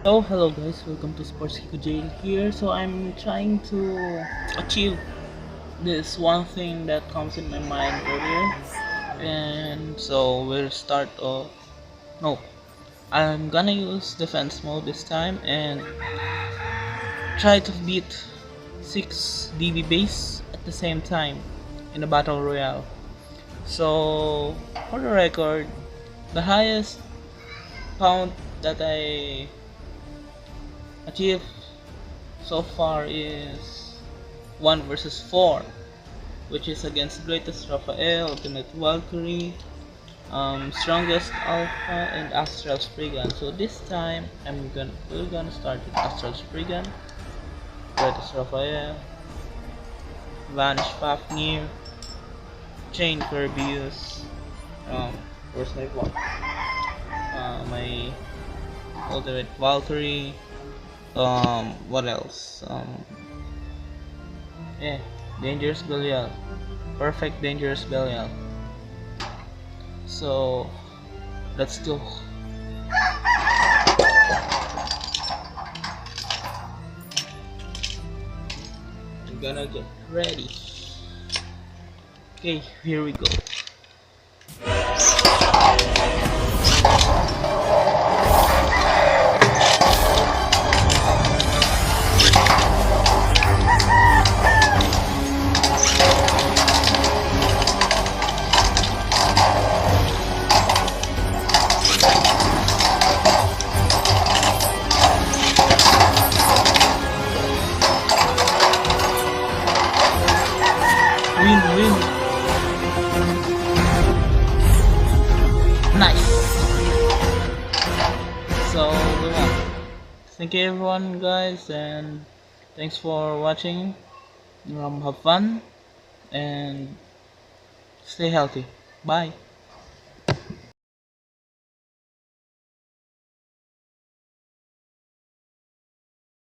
Oh, hello guys, welcome to Sports Kikojay'S here. So I'm trying to achieve this one thing that comes in my mind earlier, and so we'll start off. No, I'm gonna use defense mode this time and try to beat 6 DB base at the same time in a battle royale. So for the record, the highest count that I achieved so far is 1 versus 4, which is against greatest Raphael, ultimate Valkyrie, strongest Alpha, and Astral Spriggan. So this time we're gonna start with Astral Spriggan, greatest Raphael, Vanish Fafnir, Chain Kirbyus, where's my one? My ultimate Valkyrie, what else? Yeah, Dangerous Belial, perfect Dangerous Belial. So let's go. I'm gonna get ready. Okay, here we go. Win, win. Nice. So we won. Thank you everyone guys, and thanks for watching. Have fun and stay healthy. Bye.